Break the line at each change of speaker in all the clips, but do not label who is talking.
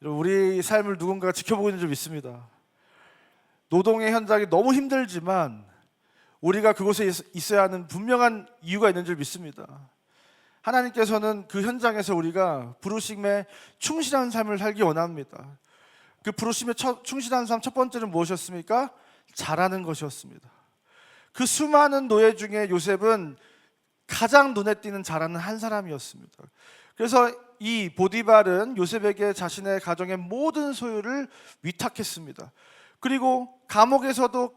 우리 삶을 누군가가 지켜보고 있는 줄 믿습니다. 노동의 현장이 너무 힘들지만 우리가 그곳에 있어야 하는 분명한 이유가 있는 줄 믿습니다. 하나님께서는 그 현장에서 우리가 부르심에 충실한 삶을 살기 원합니다. 그 부르심에 충실한 삶 첫 번째는 무엇이었습니까? 잘하는 것이었습니다. 그 수많은 노예 중에 요셉은 가장 눈에 띄는 잘하는 한 사람이었습니다. 그래서 이 보디발은 요셉에게 자신의 가정의 모든 소유를 위탁했습니다. 그리고 감옥에서도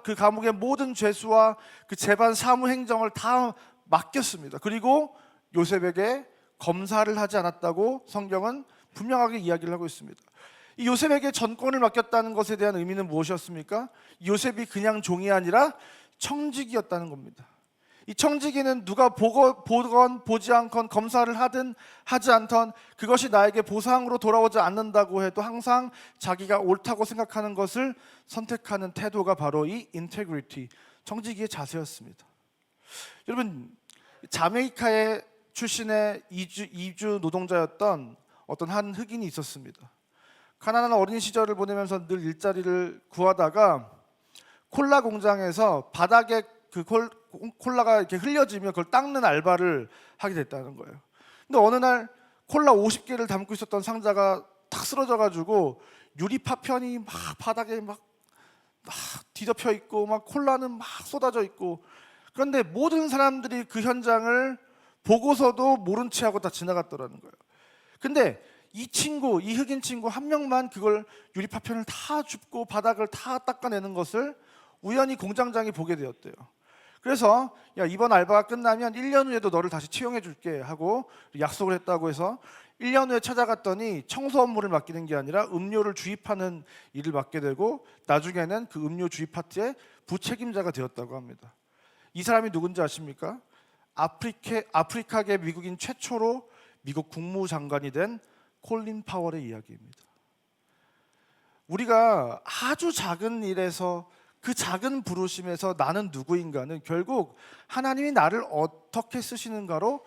그 감옥의 모든 죄수와 그 재반 사무 행정을 다 맡겼습니다. 그리고 요셉에게 검사를 하지 않았다고 성경은 분명하게 이야기를 하고 있습니다. 이 요셉에게 전권을 맡겼다는 것에 대한 의미는 무엇이었습니까? 요셉이 그냥 종이 아니라 청지기였다는 겁니다. 이 청지기는 누가 보건 보지 않건 검사를 하든 하지 않던 그것이 나에게 보상으로 돌아오지 않는다고 해도 항상 자기가 옳다고 생각하는 것을 선택하는 태도가 바로 이 인테그리티, 청지기의 자세였습니다. 여러분, 자메이카의 출신의 이주 노동자였던 어떤 한 흑인이 있었습니다. 가난한 어린 시절을 보내면서 늘 일자리를 구하다가 콜라 공장에서 바닥에 그 콜라가 이렇게 흘려지면 그걸 닦는 알바를 하게 됐다는 거예요. 근데 어느 날 콜라 50개를 담고 있었던 상자가 탁 쓰러져 가지고 유리 파편이 막 바닥에 막 뒤덮여 있고 막 콜라는 막 쏟아져 있고, 그런데 모든 사람들이 그 현장을 보고서도 모른 채 하고 다 지나갔더라는 거예요. 근데 이 흑인 친구 한 명만 그걸 유리 파편을 다 줍고 바닥을 다 닦아내는 것을 우연히 공장장이 보게 되었대요. 그래서 야, 이번 알바가 끝나면 1년 후에도 너를 다시 채용해 줄게 하고 약속을 했다고 해서 1년 후에 찾아갔더니 청소 업무를 맡기는 게 아니라 음료를 주입하는 일을 맡게 되고 나중에는 그 음료 주입 파트의 부책임자가 되었다고 합니다. 이 사람이 누군지 아십니까? 아프리카계 미국인 최초로 미국 국무장관이 된 콜린 파월의 이야기입니다. 우리가 아주 작은 일에서, 그 작은 부르심에서 나는 누구인가는 결국 하나님이 나를 어떻게 쓰시는가로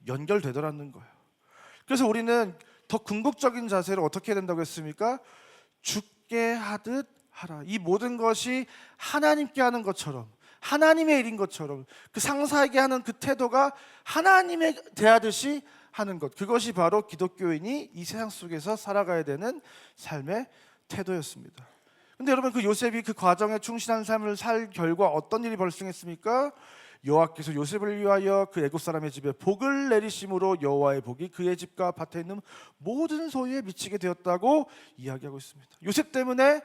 연결되더라는 거예요. 그래서 우리는 더 궁극적인 자세로 어떻게 해야 된다고 했습니까? 주께 하듯 하라. 이 모든 것이 하나님께 하는 것처럼, 하나님의 일인 것처럼, 그 상사에게 하는 그 태도가 하나님에 대하듯이 하는 것, 그것이 바로 기독교인이 이 세상 속에서 살아가야 되는 삶의 태도였습니다. 근데 여러분, 그 요셉이 그 과정에 충실한 삶을 살 결과 어떤 일이 발생했습니까? 여호와께서 요셉을 위하여 그 애굽 사람의 집에 복을 내리심으로 여호와의 복이 그의 집과 밭에 있는 모든 소유에 미치게 되었다고 이야기하고 있습니다. 요셉 때문에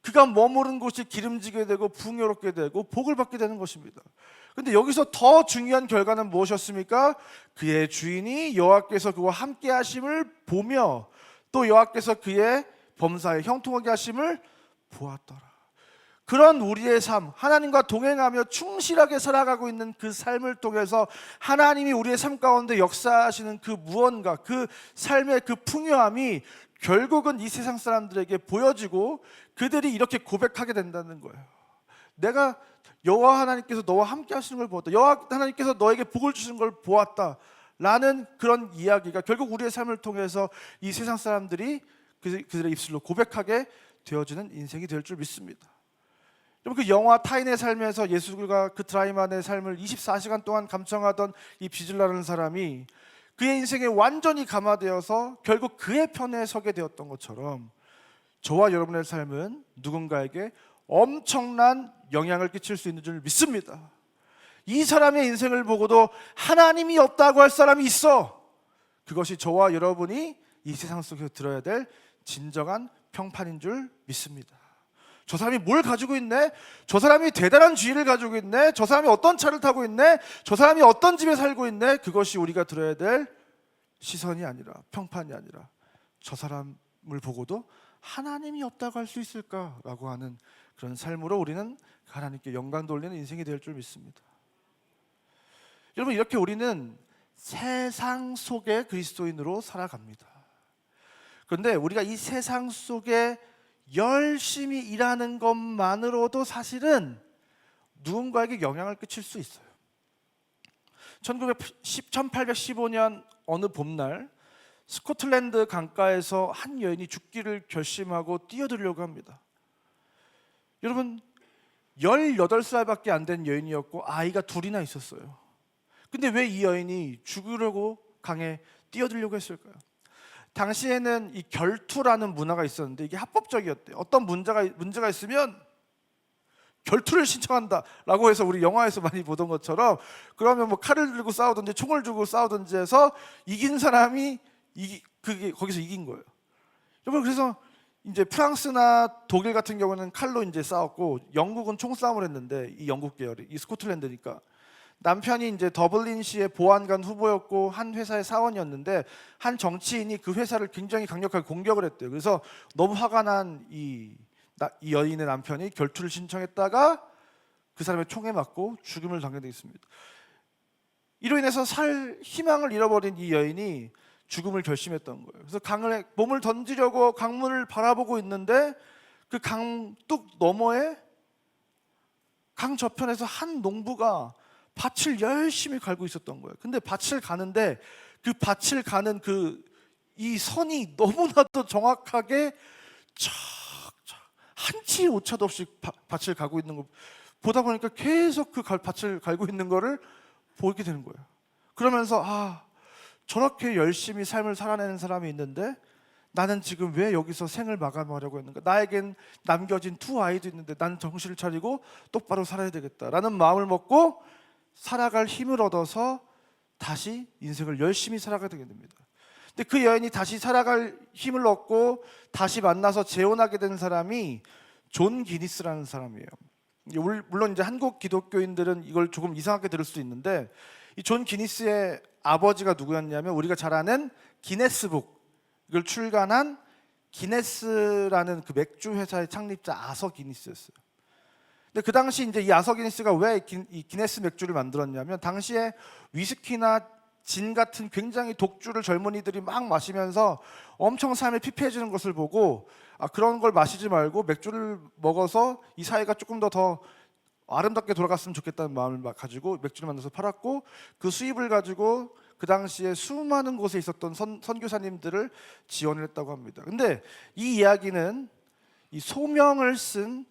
그가 머무른 곳이 기름지게 되고 풍요롭게 되고 복을 받게 되는 것입니다. 그런데 여기서 더 중요한 결과는 무엇이었습니까? 그의 주인이 여호와께서 그와 함께 하심을 보며 또 여호와께서 그의 범사에 형통하게 하심을 보았더라. 그런 우리의 삶, 하나님과 동행하며 충실하게 살아가고 있는 그 삶을 통해서 하나님이 우리의 삶 가운데 역사하시는 그 무언가, 그 삶의 그 풍요함이 결국은 이 세상 사람들에게 보여지고 그들이 이렇게 고백하게 된다는 거예요. 내가 여호와 하나님께서 너와 함께 하시는 걸 보았다, 여호와 하나님께서 너에게 복을 주시는 걸 보았다 라는 그런 이야기가 결국 우리의 삶을 통해서 이 세상 사람들이 그들의 입술로 고백하게 되어지는 인생이 될 줄 믿습니다. 여러분, 그 영화 타인의 삶에서 예수가 그 드라이만의 삶을 24시간 동안 감청하던 이 비즐라는 사람이 그의 인생에 완전히 감화되어서 결국 그의 편에 서게 되었던 것처럼 저와 여러분의 삶은 누군가에게 엄청난 영향을 끼칠 수 있는 줄 믿습니다. 이 사람의 인생을 보고도 하나님이 없다고 할 사람이 있어. 그것이 저와 여러분이 이 세상 속에서 들어야 될 진정한 평판인 줄 믿습니다. 저 사람이 뭘 가지고 있네? 저 사람이 대단한 지위를 가지고 있네? 저 사람이 어떤 차를 타고 있네? 저 사람이 어떤 집에 살고 있네? 그것이 우리가 들어야 될 시선이 아니라, 평판이 아니라, 저 사람을 보고도 하나님이 없다고 할 수 있을까라고 하는 그런 삶으로 우리는 하나님께 영광 돌리는 인생이 될 줄 믿습니다. 여러분, 이렇게 우리는 세상 속의 그리스도인으로 살아갑니다. 그런데 우리가 이 세상 속에 열심히 일하는 것만으로도 사실은 누군가에게 영향을 끼칠 수 있어요. 1815년 어느 봄날 스코틀랜드 강가에서 한 여인이 죽기를 결심하고 뛰어들려고 합니다. 여러분 18살밖에 안 된 여인이었고 아이가 둘이나 있었어요. 근데 왜 이 여인이 죽으려고 강에 뛰어들려고 했을까요? 당시에는 이 결투라는 문화가 있었는데 이게 합법적이었대요. 어떤 문제가 있으면 결투를 신청한다라고 해서 우리 영화에서 많이 보던 것처럼, 그러면 뭐 칼을 들고 싸우든지 총을 들고 싸우든지 해서 이긴 사람이 그게 거기서 이긴 거예요. 여러분 그래서 이제 프랑스나 독일 같은 경우는 칼로 이제 싸웠고 영국은 총싸움을 했는데, 이 영국 계열이 이 스코틀랜드니까 남편이 이제 더블린시의 보안관 후보였고 한 회사의 사원이었는데 한 정치인이 그 회사를 굉장히 강력하게 공격을 했대요. 그래서 너무 화가 난 이 여인의 남편이 결투를 신청했다가 그 사람의 총에 맞고 죽음을 당하게 되었습니다. 이로 인해서 살 희망을 잃어버린 이 여인이 죽음을 결심했던 거예요. 그래서 강에 몸을 던지려고 강물을 바라보고 있는데 그 강 뚝 너머에 강 저편에서 한 농부가 밭을 열심히 갈고 있었던 거예요. 근데 밭을 가는데 그 밭을 가는 이 선이 너무나도 정확하게 한치 오차도 없이 밭을 가고 있는 거 보다 보니까 계속 그 밭을 갈고 있는 거를 보게 되는 거예요. 그러면서 저렇게 열심히 삶을 살아내는 사람이 있는데 나는 지금 왜 여기서 생을 마감하려고 했는가? 나에겐 남겨진 두 아이도 있는데 나는 정신을 차리고 똑바로 살아야 되겠다라는 마음을 먹고 살아갈 힘을 얻어서 다시 인생을 열심히 살아가게 됩니다. 근데 그 여인이 다시 살아갈 힘을 얻고 다시 만나서 재혼하게 된 사람이 존 기니스라는 사람이에요. 물론 이제 한국 기독교인들은 이걸 조금 이상하게 들을 수도 있는데, 이 존 기니스의 아버지가 누구였냐면 우리가 잘 아는 기네스북 이걸 출간한 기네스라는 그 맥주 회사의 창립자 아서 기니스였어요. 근데 그 당시 이제 이 아서 기니스가 왜 이 기네스 맥주를 만들었냐면, 당시에 위스키나 진 같은 굉장히 독주를 젊은이들이 막 마시면서 엄청 삶에 피폐해지는 것을 보고 그런 걸 마시지 말고 맥주를 먹어서 이 사회가 조금 더 아름답게 돌아갔으면 좋겠다는 마음을 가지고 맥주를 만들어서 팔았고, 그 수입을 가지고 그 당시에 수많은 곳에 있었던 선교사님들을 지원을 했다고 합니다. 근데 이 이야기는 이 소명을 쓴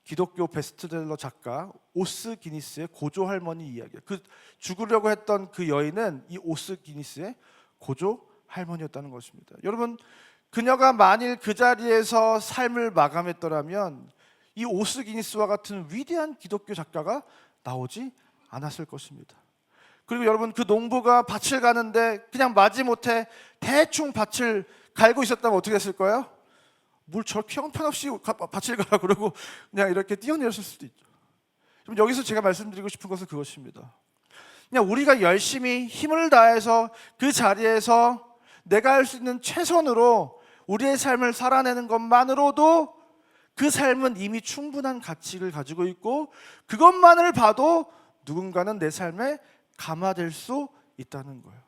기독교 베스트셀러 작가 오스 기니스의 고조 할머니 이야기예요. 그 죽으려고 했던 그 여인은 이 오스 기니스의 고조 할머니였다는 것입니다. 여러분, 그녀가 만일 그 자리에서 삶을 마감했더라면 이 오스 기니스와 같은 위대한 기독교 작가가 나오지 않았을 것입니다. 그리고 여러분, 그 농부가 밭을 가는데 그냥 마지못해 대충 밭을 갈고 있었다면 어떻게 했을 거예요? 뭘 저렇게 형편없이 밭을 가라 그러고 그냥 이렇게 뛰어내렸을 수도 있죠. 여기서 제가 말씀드리고 싶은 것은 그것입니다. 그냥 우리가 열심히 힘을 다해서 그 자리에서 내가 할 수 있는 최선으로 우리의 삶을 살아내는 것만으로도 그 삶은 이미 충분한 가치를 가지고 있고, 그것만을 봐도 누군가는 내 삶에 감화될 수 있다는 거예요.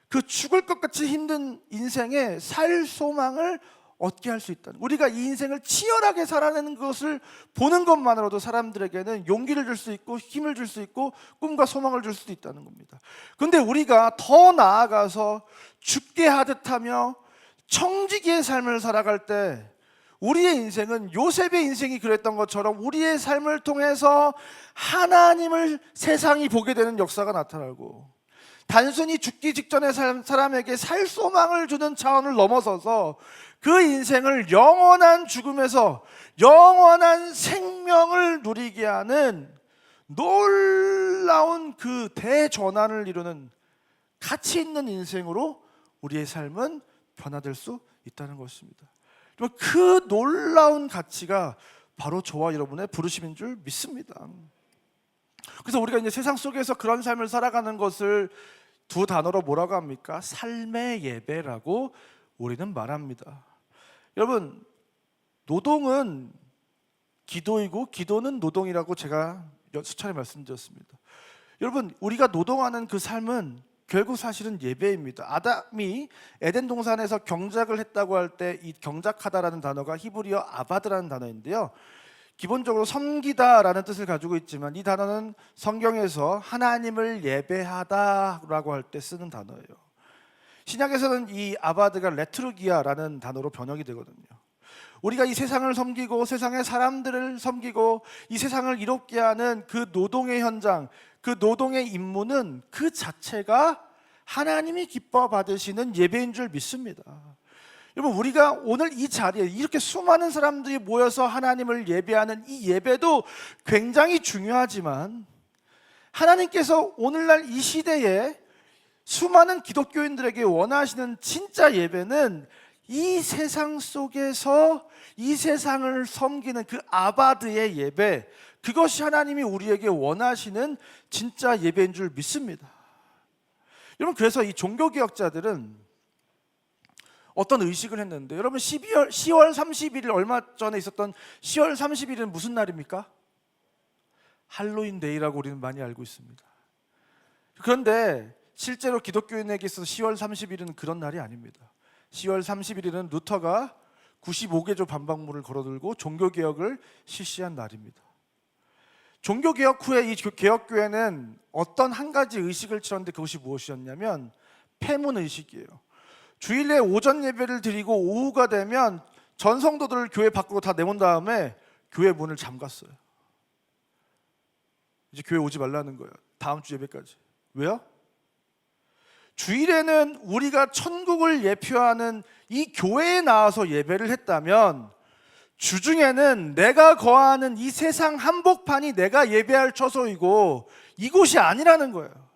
그 죽을 것 같이 힘든 인생에 살 소망을 얻게 할 수 있다는, 우리가 이 인생을 치열하게 살아내는 것을 보는 것만으로도 사람들에게는 용기를 줄 수 있고 힘을 줄 수 있고 꿈과 소망을 줄 수도 있다는 겁니다. 그런데 우리가 더 나아가서 죽게 하듯하며 청지기의 삶을 살아갈 때 우리의 인생은 요셉의 인생이 그랬던 것처럼 우리의 삶을 통해서 하나님을 세상이 보게 되는 역사가 나타나고, 단순히 죽기 직전의 사람에게 살 소망을 주는 차원을 넘어서서 그 인생을 영원한 죽음에서 영원한 생명을 누리게 하는 놀라운 그 대전환을 이루는 가치 있는 인생으로 우리의 삶은 변화될 수 있다는 것입니다. 그 놀라운 가치가 바로 저와 여러분의 부르심인 줄 믿습니다. 그래서 우리가 이제 세상 속에서 그런 삶을 살아가는 것을 두 단어로 뭐라고 합니까? 삶의 예배라고 우리는 말합니다. 여러분, 노동은 기도이고 기도는 노동이라고 제가 수차례 말씀드렸습니다. 여러분, 우리가 노동하는 그 삶은 결국 사실은 예배입니다. 아담이 에덴 동산에서 경작을 했다고 할 때 이 경작하다라는 단어가 히브리어 아바드라는 단어인데요, 기본적으로 섬기다라는 뜻을 가지고 있지만 이 단어는 성경에서 하나님을 예배하다라고 할 때 쓰는 단어예요. 신약에서는 이 아바드가 레트루기아라는 단어로 번역이 되거든요. 우리가 이 세상을 섬기고 세상의 사람들을 섬기고 이 세상을 이롭게 하는 그 노동의 현장, 그 노동의 임무는 그 자체가 하나님이 기뻐 받으시는 예배인 줄 믿습니다. 여러분, 우리가 오늘 이 자리에 이렇게 수많은 사람들이 모여서 하나님을 예배하는 이 예배도 굉장히 중요하지만, 하나님께서 오늘날 이 시대에 수많은 기독교인들에게 원하시는 진짜 예배는 이 세상 속에서 이 세상을 섬기는 그 아바드의 예배, 그것이 하나님이 우리에게 원하시는 진짜 예배인 줄 믿습니다. 여러분, 그래서 이 종교개혁자들은 어떤 의식을 했는데, 여러분 10월 31일, 얼마 전에 있었던 10월 31일은 무슨 날입니까? 할로윈 데이라고 우리는 많이 알고 있습니다. 그런데 실제로 기독교인에게 있어서 10월 30일은 그런 날이 아닙니다. 10월 31일은 루터가 95개조 반박문을 걸어들고 종교개혁을 실시한 날입니다. 종교개혁 후에 이 개혁교회는 어떤 한 가지 의식을 치렀는데, 그것이 무엇이었냐면 폐문의식이에요. 주일에 오전 예배를 드리고 오후가 되면 전 성도들을 교회 밖으로 다 내몬 다음에 교회 문을 잠갔어요. 이제 교회 오지 말라는 거예요. 다음 주 예배까지. 왜요? 주일에는 우리가 천국을 예표하는 이 교회에 나와서 예배를 했다면, 주중에는 내가 거하는 이 세상 한복판이 내가 예배할 처소이고 이곳이 아니라는 거예요.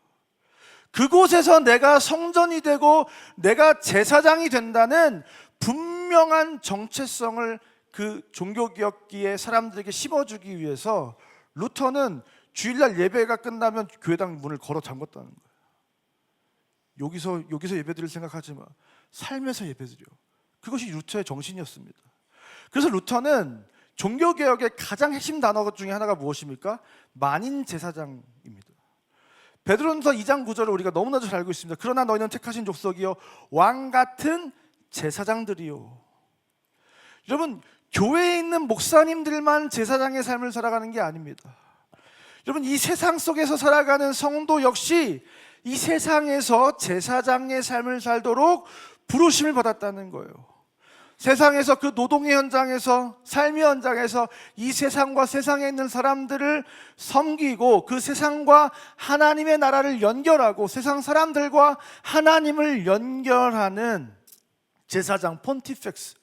그곳에서 내가 성전이 되고 내가 제사장이 된다는 분명한 정체성을 그 종교개혁기의 사람들에게 심어주기 위해서 루터는 주일날 예배가 끝나면 교회당 문을 걸어 잠갔다는 거예요. 여기서 예배드릴 생각하지 마. 삶에서 예배드려. 그것이 루터의 정신이었습니다. 그래서 루터는 종교개혁의 가장 핵심 단어 중에 하나가 무엇입니까? 만인 제사장입니다. 베드로전서 2장 9절을 우리가 너무나도 잘 알고 있습니다. 그러나 너희는 택하신 족속이요 왕 같은 제사장들이요. 여러분, 교회에 있는 목사님들만 제사장의 삶을 살아가는 게 아닙니다. 여러분, 이 세상 속에서 살아가는 성도 역시 이 세상에서 제사장의 삶을 살도록 부르심을 받았다는 거예요. 세상에서 그 노동의 현장에서, 삶의 현장에서 이 세상과 세상에 있는 사람들을 섬기고 그 세상과 하나님의 나라를 연결하고 세상 사람들과 하나님을 연결하는 제사장, 폰티펙스,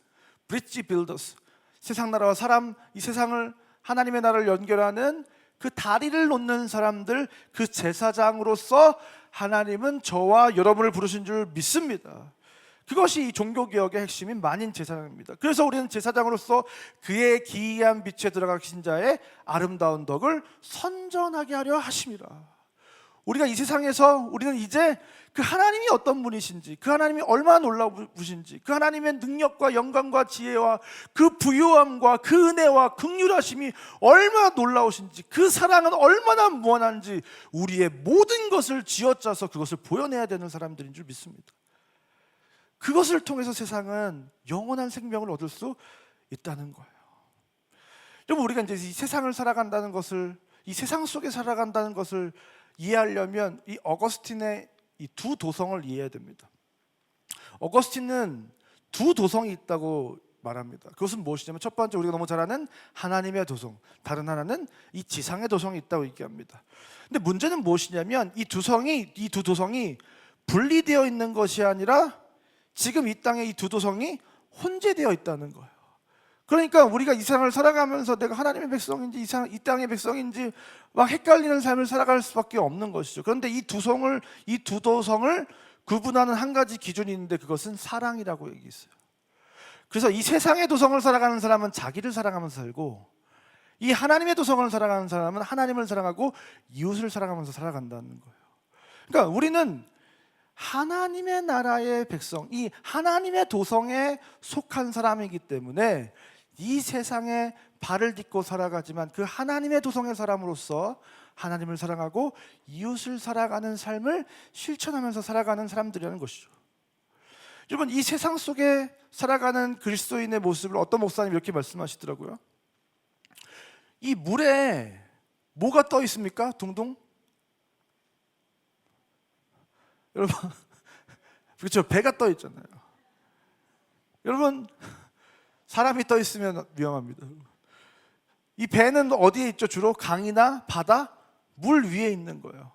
브릿지 빌더스, 세상 나라와 사람, 이 세상을 하나님의 나라를 연결하는 그 다리를 놓는 사람들, 그 제사장으로서 하나님은 저와 여러분을 부르신 줄 믿습니다. 그것이 이 종교개혁의 핵심인 만인 제사장입니다. 그래서 우리는 제사장으로서 그의 기이한 빛에 들어가신 자의 아름다운 덕을 선전하게 하려 하심이라. 우리가 이 세상에서 우리는 이제 그 하나님이 어떤 분이신지, 그 하나님이 얼마나 놀라우신지, 그 하나님의 능력과 영광과 지혜와 그 부유함과 그 은혜와 긍휼하심이 얼마나 놀라우신지, 그 사랑은 얼마나 무한한지 우리의 모든 것을 쥐어짜서 그것을 보여내야 되는 사람들인 줄 믿습니다. 그것을 통해서 세상은 영원한 생명을 얻을 수 있다는 거예요. 여러분, 우리가 이제 이 세상을 살아간다는 것을, 이 세상 속에 살아간다는 것을 이해하려면 이 어거스틴의 이 두 도성을 이해해야 됩니다. 어거스틴은 두 도성이 있다고 말합니다. 그것은 무엇이냐면, 첫 번째 우리가 너무 잘 아는 하나님의 도성, 다른 하나는 이 지상의 도성이 있다고 얘기합니다. 근데 문제는 무엇이냐면 이 두 도성이 분리되어 있는 것이 아니라 지금 이 땅에 이 두 도성이 혼재되어 있다는 거예요. 그러니까 우리가 이 세상을 살아가면서 내가 하나님의 백성인지 이 땅의 백성인지 막 헷갈리는 삶을 살아갈 수밖에 없는 것이죠. 그런데 이 두 도성을 구분하는 한 가지 기준이 있는데, 그것은 사랑이라고 얘기했어요. 그래서 이 세상의 도성을 살아가는 사람은 자기를 사랑하면서 살고, 이 하나님의 도성을 살아가는 사람은 하나님을 사랑하고 이웃을 사랑하면서 살아간다는 거예요. 그러니까 우리는 하나님의 나라의 백성, 이 하나님의 도성에 속한 사람이기 때문에 이 세상에 발을 딛고 살아가지만 그 하나님의 도성의 사람으로서 하나님을 사랑하고 이웃을 살아가는 삶을 실천하면서 살아가는 사람들이라는 것이죠. 여러분, 이 세상 속에 살아가는 그리스도인의 모습을 어떤 목사님이 이렇게 말씀하시더라고요. 이 물에 뭐가 떠 있습니까? 둥둥? 여러분, 그렇죠. 배가 떠 있잖아요. 여러분, 사람이 떠 있으면 위험합니다. 이 배는 어디에 있죠? 주로 강이나 바다, 물 위에 있는 거예요.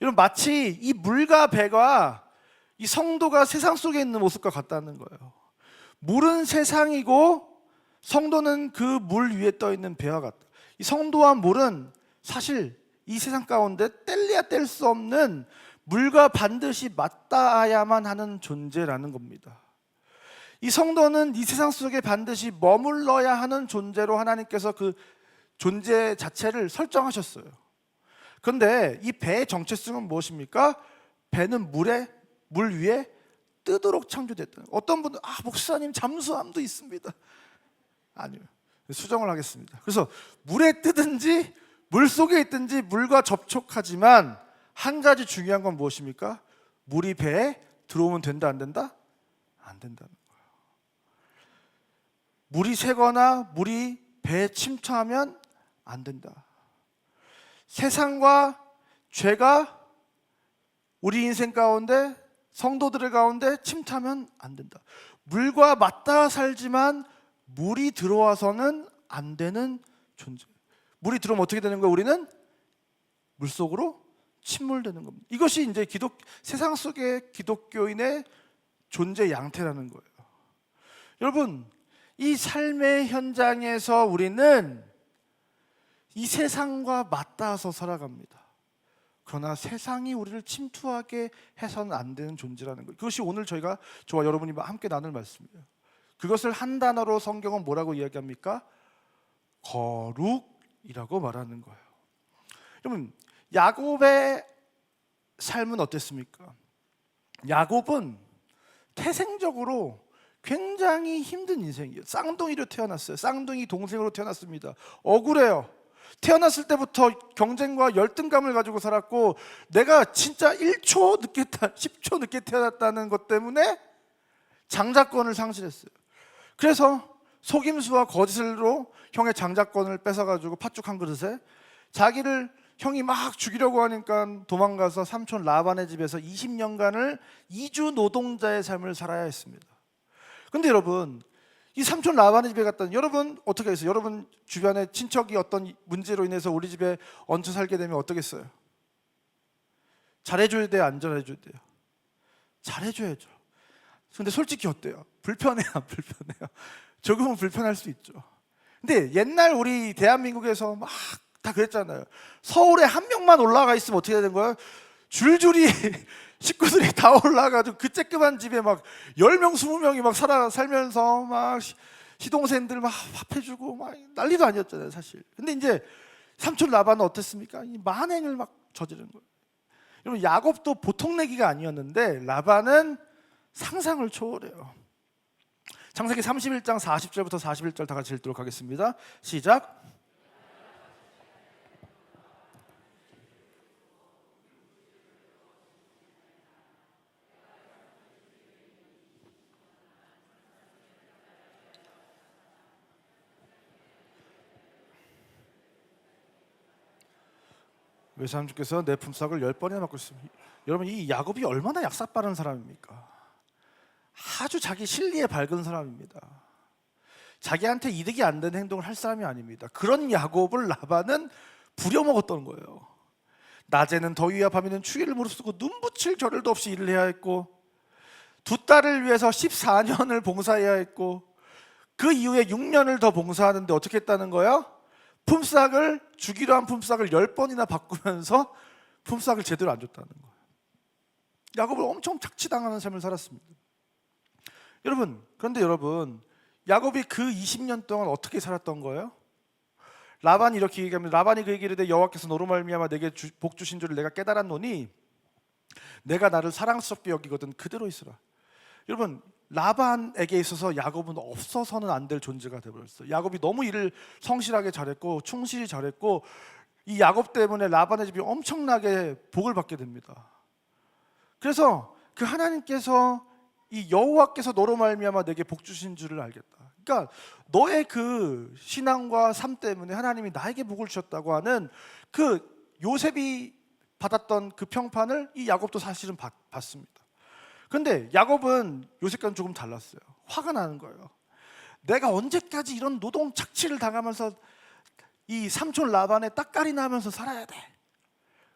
여러분, 마치 이 물과 배가 이 성도가 세상 속에 있는 모습과 같다는 거예요. 물은 세상이고 성도는 그 물 위에 떠 있는 배와 같다. 이 성도와 물은 사실 이 세상 가운데 뗄래야 뗄 수 없는 물과 반드시 맞닿아야만 하는 존재라는 겁니다. 이 성도는 이 세상 속에 반드시 머물러야 하는 존재로 하나님께서 그 존재 자체를 설정하셨어요. 그런데 이 배의 정체성은 무엇입니까? 배는 물 위에 뜨도록 창조됐다. 어떤 분은 목사님 잠수함도 있습니다. 아니요, 수정을 하겠습니다. 그래서 물에 뜨든지 물 속에 있든지 물과 접촉하지만 한 가지 중요한 건 무엇입니까? 물이 배에 들어오면 된다, 안 된다? 안 된다는 거예요. 물이 새거나 물이 배에 침투하면 안 된다. 세상과 죄가 우리 인생 가운데, 성도들의 가운데 침투하면 안 된다. 물과 맞닿아 살지만 물이 들어와서는 안 되는 존재. 물이 들어오면 어떻게 되는 거예요? 우리는 물속으로 침몰되는 겁니다. 이것이 이제 세상 속의 기독교인의 존재 양태라는 거예요. 여러분, 이 삶의 현장에서 우리는 이 세상과 맞닿아서 살아갑니다. 그러나 세상이 우리를 침투하게 해서는 안 되는 존재라는 거예요. 그것이 오늘 저와 여러분이 함께 나눌 말씀이에요. 그것을 한 단어로 성경은 뭐라고 이야기합니까? 거룩이라고 말하는 거예요. 여러분, 야곱의 삶은 어땠습니까? 야곱은 태생적으로 굉장히 힘든 인생이에요. 쌍둥이로 태어났어요. 쌍둥이 동생으로 태어났습니다. 억울해요. 태어났을 때부터 경쟁과 열등감을 가지고 살았고, 내가 진짜 1초 늦게 10초 늦게 태어났다는 것 때문에 장자권을 상실했어요. 그래서 속임수와 거짓으로 형의 장자권을 뺏어가지고 팥죽 한 그릇에 자기를 형이 막 죽이려고 하니까 도망가서 삼촌 라반의 집에서 20년간을 이주 노동자의 삶을 살아야 했습니다. 근데 여러분, 이 삼촌 라반의 집에 갔다 여러분 어떻게 했어요? 여러분 주변에 친척이 어떤 문제로 인해서 우리 집에 얹혀 살게 되면 어떻겠어요? 잘해줘야 돼요? 안 잘해줘야 돼요? 잘해줘야죠. 근데 솔직히 어때요? 불편해요? 안 불편해요? 조금은 불편할 수 있죠. 근데 옛날 우리 대한민국에서 막 다 그랬잖아요. 서울에 한 명만 올라가 있으면 어떻게 되는 거예요? 줄줄이 식구들이 다 올라가지고 그 쬐끄만 집에 막 10명, 20명이 막 살면서 막 시동생들 막 밥해주고 막 난리도 아니었잖아요, 사실. 근데 이제 삼촌 라반은 어땠습니까? 이 만행을 막 저지른 거예요. 여러분, 야곱도 보통 내기가 아니었는데 라반은 상상을 초월해요. 창세기 31장 40절부터 41절 다 같이 읽도록 하겠습니다. 시작. 외삼주께서 내 품삯을 10번이나 받고 있습니다. 여러분, 이 야곱이 얼마나 약삭 빠른 사람입니까? 아주 자기 실리에 밝은 사람입니다. 자기한테 이득이 안 되는 행동을 할 사람이 아닙니다. 그런 야곱을 라반은 부려먹었던 거예요. 낮에는 더위와 밤에는 추위를 무릅쓰고 눈붙일 겨를도 없이 일을 해야 했고, 두 딸을 위해서 14년을 봉사해야 했고, 그 이후에 6년을 더 봉사하는데 어떻게 했다는 거예요? 품삯을 주기로 한 품삯을 10번이나 바꾸면서 품삯을 제대로 안 줬다는 거예요. 야곱을 엄청 착취당하는 삶을 살았습니다. 그런데 여러분, 야곱이 그 20년 동안 어떻게 살았던 거예요? 라반이 이렇게 얘기합니다. 라반이 그에게 이르되 여호와께서 너로 말미암아 내게 복 주신 줄을 내가 깨달았노니 내가 나를 사랑스럽게 여기거든 그대로 있으라. 여러분, 라반에게 있어서 야곱은 없어서는 안 될 존재가 되어버렸어요. 야곱이 너무 일을 성실하게 잘했고 충실히 잘했고, 이 야곱 때문에 라반의 집이 엄청나게 복을 받게 됩니다. 그래서 그 하나님께서 이 여호와께서 너로 말미암아 내게 복 주신 줄을 알겠다. 그러니까 너의 그 신앙과 삶 때문에 하나님이 나에게 복을 주셨다고 하는 그 요셉이 받았던 그 평판을 이 야곱도 사실은 받습니다. 근데 야곱은 요셉과는 조금 달랐어요. 화가 나는 거예요. 내가 언제까지 이런 노동 착취를 당하면서 이 삼촌 라반의 따까리나 하면서 살아야 돼.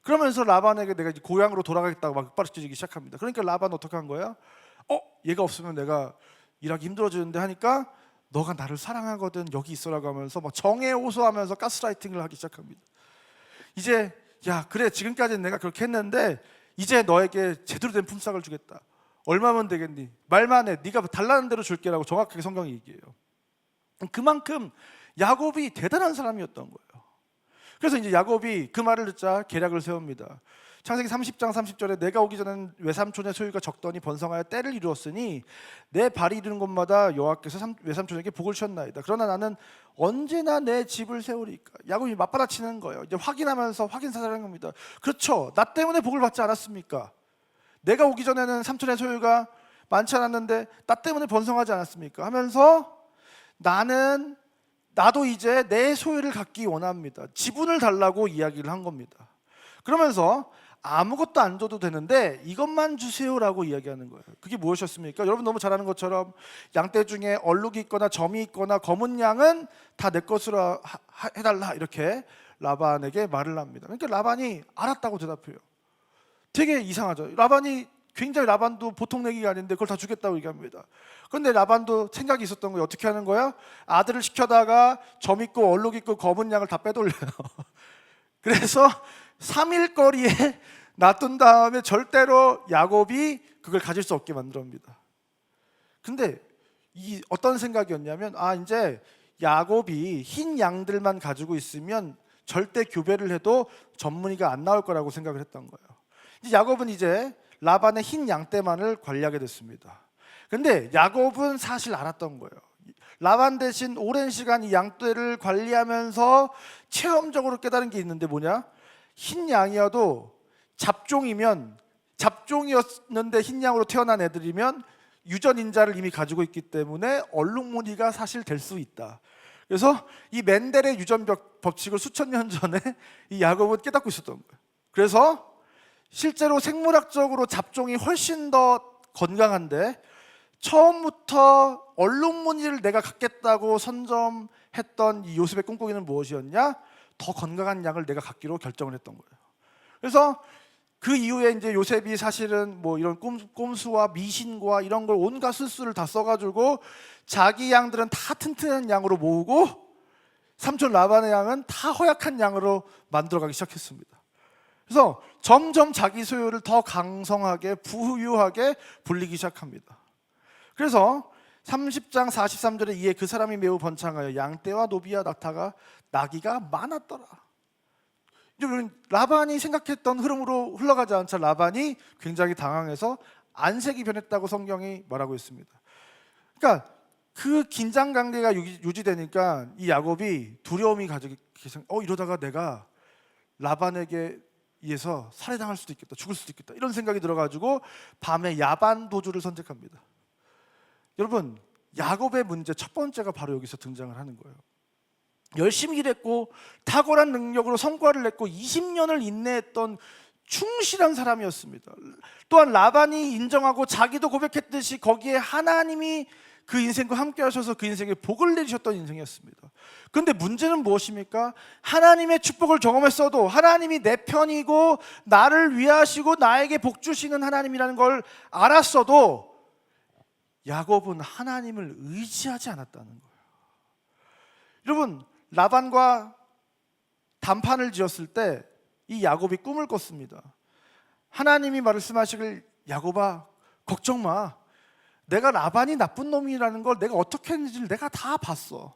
그러면서 라반에게 내가 이제 고향으로 돌아가겠다고 막 윽박지르기 시작합니다. 그러니까 라반 어떻게 한 거예요? 얘가 없으면 내가 일하기 힘들어지는데 하니까 너가 나를 사랑하거든, 여기 있어라고 하면서 막 정에 호소하면서 가스라이팅을 하기 시작합니다. 이제 야 그래, 지금까지는 내가 그렇게 했는데 이제 너에게 제대로 된 품삯을 주겠다. 얼마면 되겠니? 말만 해. 네가 달라는 대로 줄게라고 정확하게 성경이 얘기해요. 그만큼 야곱이 대단한 사람이었던 거예요. 그래서 이제 야곱이 그 말을 듣자 계략을 세웁니다. 창세기 30장 30절에 내가 오기 전에는 외삼촌의 소유가 적더니 번성하여 때를 이루었으니 내 발이 이르는 곳마다 여호와께서 외삼촌에게 복을 주셨나이다. 그러나 나는 언제나 내 집을 세우리까. 야곱이 맞받아치는 거예요. 이제 확인하면서 확인사살하는 겁니다. 그렇죠, 나 때문에 복을 받지 않았습니까? 내가 오기 전에는 삼촌의 소유가 많지 않았는데 나 때문에 번성하지 않았습니까? 하면서 나도 이제 내 소유를 갖기 원합니다. 지분을 달라고 이야기를 한 겁니다. 그러면서 아무것도 안 줘도 되는데 이것만 주세요라고 이야기하는 거예요. 그게 무엇이었습니까? 여러분 너무 잘 아는 것처럼 양떼 중에 얼룩이 있거나 점이 있거나 검은 양은 다 내 것으로 해달라, 이렇게 라반에게 말을 합니다. 그러니까 라반이 알았다고 대답해요. 되게 이상하죠. 라반도 보통 내기가 아닌데 그걸 다 주겠다고 얘기합니다. 그런데 라반도 생각이 있었던 거예요. 어떻게 하는 거예요? 아들을 시켜다가 점 있고 얼룩 있고 검은 양을 다 빼돌려요. 그래서 3일 거리에 놔둔 다음에 절대로 야곱이 그걸 가질 수 없게 만들어옵니다. 근데 이 어떤 생각이었냐면 이제 야곱이 흰 양들만 가지고 있으면 절대 교배를 해도 전문의가 안 나올 거라고 생각을 했던 거예요. 이제 야곱은 이제 라반의 흰 양떼만을 관리하게 됐습니다. 근데 야곱은 사실 알았던 거예요. 라반 대신 오랜 시간 이 양떼를 관리하면서 체험적으로 깨달은 게 있는데 뭐냐? 흰 양이어도 잡종이었는데 흰 양으로 태어난 애들이면 유전인자를 이미 가지고 있기 때문에 얼룩무늬가 사실 될 수 있다. 그래서 이 멘델의 유전 법칙을 수천 년 전에 이 야곱은 깨닫고 있었던 거예요. 그래서 실제로 생물학적으로 잡종이 훨씬 더 건강한데 처음부터 얼룩무늬를 내가 갖겠다고 선점했던 이 요셉의 꿈꾸기는 무엇이었냐? 더 건강한 양을 내가 갖기로 결정을 했던 거예요. 그래서 그 이후에 이제 요셉이 사실은 뭐 이런 꼼수와 미신과 이런 걸 온갖 술수를 다 써가지고 자기 양들은 다 튼튼한 양으로 모으고 삼촌 라반의 양은 다 허약한 양으로 만들어가기 시작했습니다. 그래서 점점 자기 소유를 더 강성하게 부유하게 불리기 시작합니다. 그래서 30장 43절에 이에 그 사람이 매우 번창하여 양떼와 노비와 나귀가 많았더라. 라반이 생각했던 흐름으로 흘러가지 않자 라반이 굉장히 당황해서 안색이 변했다고 성경이 말하고 있습니다. 그러니까 그 긴장 관계가 유지되니까 이 야곱이 두려움이 가지고 이러다가 내가 라반에게 의해서 살해당할 수도 있겠다, 죽을 수도 있겠다, 이런 생각이 들어가지고 밤에 야반 도주를 선택합니다. 여러분, 야곱의 문제 첫 번째가 바로 여기서 등장을 하는 거예요. 열심히 일했고 탁월한 능력으로 성과를 냈고 20년을 인내했던 충실한 사람이었습니다. 또한 라반이 인정하고 자기도 고백했듯이 거기에 하나님이 그 인생과 함께 하셔서 그 인생에 복을 내리셨던 인생이었습니다. 그런데 문제는 무엇입니까? 하나님의 축복을 경험했어도 하나님이 내 편이고 나를 위하시고 나에게 복 주시는 하나님이라는 걸 알았어도 야곱은 하나님을 의지하지 않았다는 거예요. 여러분, 라반과 단판을 지었을 때 이 야곱이 꿈을 꿨습니다. 하나님이 말씀하시길, 야곱아 걱정 마, 내가 라반이 나쁜 놈이라는 걸 내가 어떻게 했는지를 내가 다 봤어.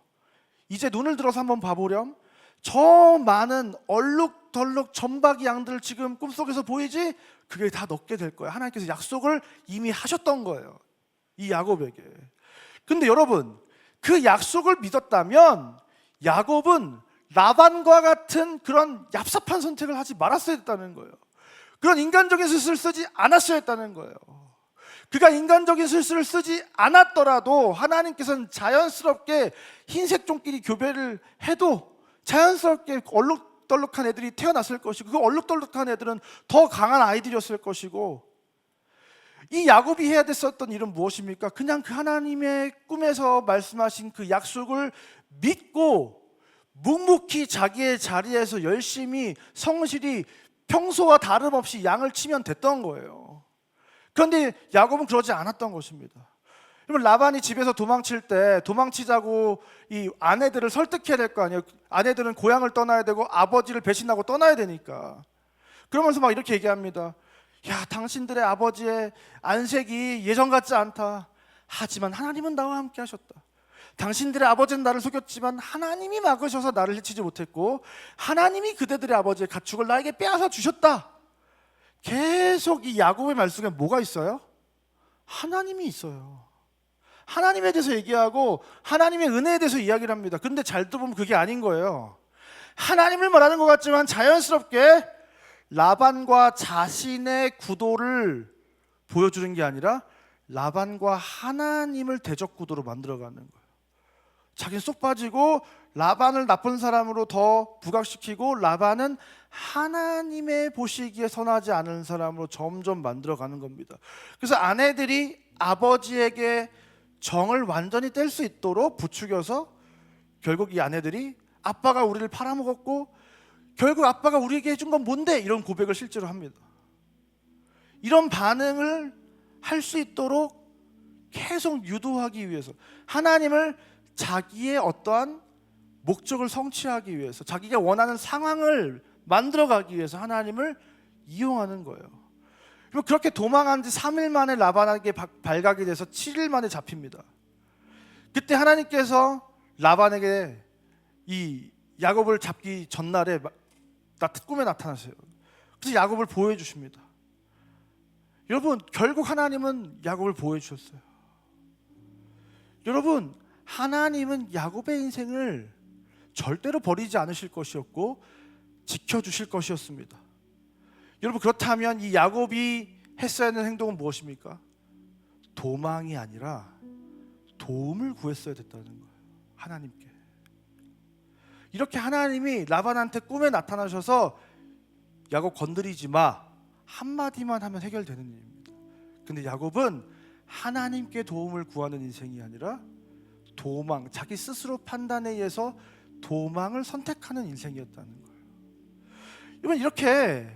이제 눈을 들어서 한번 봐보렴. 저 많은 얼룩덜룩 점박이 양들 지금 꿈속에서 보이지? 그게 다 넣게 될 거야. 하나님께서 약속을 이미 하셨던 거예요, 이 야곱에게. 근데 여러분, 그 약속을 믿었다면 야곱은 라반과 같은 그런 얍삽한 선택을 하지 말았어야 했다는 거예요. 그런 인간적인 술수를 쓰지 않았어야 했다는 거예요. 그가 인간적인 술수를 쓰지 않았더라도 하나님께서는 자연스럽게 흰색 종끼리 교배를 해도 자연스럽게 얼룩덜룩한 애들이 태어났을 것이고 그 얼룩덜룩한 애들은 더 강한 아이들이었을 것이고 이 야곱이 해야 됐었던 일은 무엇입니까? 그냥 그 하나님의 꿈에서 말씀하신 그 약속을 믿고 묵묵히 자기의 자리에서 열심히 성실히 평소와 다름없이 양을 치면 됐던 거예요. 그런데 야곱은 그러지 않았던 것입니다. 여러분, 라반이 집에서 도망칠 때 도망치자고 이 아내들을 설득해야 될 거 아니에요. 아내들은 고향을 떠나야 되고 아버지를 배신하고 떠나야 되니까. 그러면서 막 이렇게 얘기합니다. 야, 당신들의 아버지의 안색이 예전 같지 않다. 하지만 하나님은 나와 함께 하셨다. 당신들의 아버지는 나를 속였지만 하나님이 막으셔서 나를 해치지 못했고 하나님이 그대들의 아버지의 가축을 나에게 빼앗아 주셨다. 계속 이 야곱의 말 속에 뭐가 있어요? 하나님이 있어요. 하나님에 대해서 얘기하고 하나님의 은혜에 대해서 이야기를 합니다. 그런데 잘 들어보면 그게 아닌 거예요. 하나님을 말하는 것 같지만 자연스럽게 라반과 자신의 구도를 보여주는 게 아니라 라반과 하나님을 대적 구도로 만들어가는 거예요. 자기는 쏙 빠지고 라반을 나쁜 사람으로 더 부각시키고 라반은 하나님의 보시기에 선하지 않은 사람으로 점점 만들어가는 겁니다. 그래서 아내들이 아버지에게 정을 완전히 뗄 수 있도록 부추겨서 결국 이 아내들이 아빠가 우리를 팔아먹었고 결국 아빠가 우리에게 해준 건 뭔데? 이런 고백을 실제로 합니다. 이런 반응을 할 수 있도록 계속 유도하기 위해서 하나님을 자기의 어떠한 목적을 성취하기 위해서 자기가 원하는 상황을 만들어가기 위해서 하나님을 이용하는 거예요. 그렇게 도망한 지 3일 만에 라반에게 발각이 돼서 7일 만에 잡힙니다. 그때 하나님께서 라반에게 이 야곱을 잡기 전날에 꿈에 나타나세요. 그래서 야곱을 보호해 주십니다. 여러분, 결국 하나님은 야곱을 보호해 주셨어요. 여러분, 하나님은 야곱의 인생을 절대로 버리지 않으실 것이었고 지켜주실 것이었습니다. 여러분, 그렇다면 이 야곱이 했어야 하는 행동은 무엇입니까? 도망이 아니라 도움을 구했어야 됐다는 거예요. 하나님께. 이렇게 하나님이 라반한테 꿈에 나타나셔서 야곱 건드리지 마 한마디만 하면 해결되는 일입니다. 근데 야곱은 하나님께 도움을 구하는 인생이 아니라 도망, 자기 스스로 판단에 의해서 도망을 선택하는 인생이었다는 거예요. 여러분, 이렇게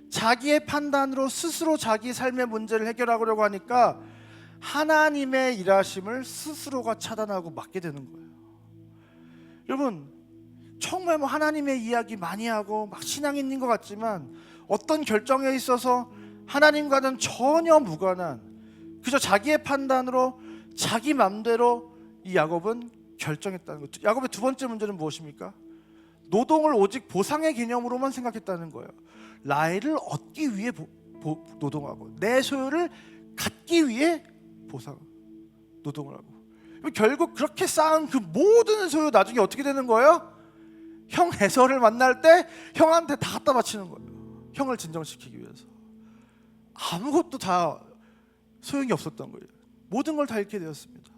자기의 판단으로 스스로 자기 삶의 문제를 해결하려고 하니까 하나님의 일하심을 스스로가 차단하고 막게 되는 거예요. 여러분, 정말 하나님의 이야기 많이 하고 막 신앙인인 것 같지만 어떤 결정에 있어서 하나님과는 전혀 무관한 그저 자기의 판단으로 자기 맘대로 이 야곱은 결정했다는 것. 야곱의 두 번째 문제는 무엇입니까? 노동을 오직 보상의 개념으로만 생각했다는 거예요. 라헬을 얻기 위해 노동하고 내 소유를 갖기 위해 노동을 하고 결국 그렇게 쌓은 그 모든 소유 나중에 어떻게 되는 거예요? 형 에서를 만날 때 형한테 다 갖다 바치는 거예요. 형을 진정시키기 위해서. 아무것도 다 소용이 없었던 거예요. 모든 걸 다 잃게 되었습니다.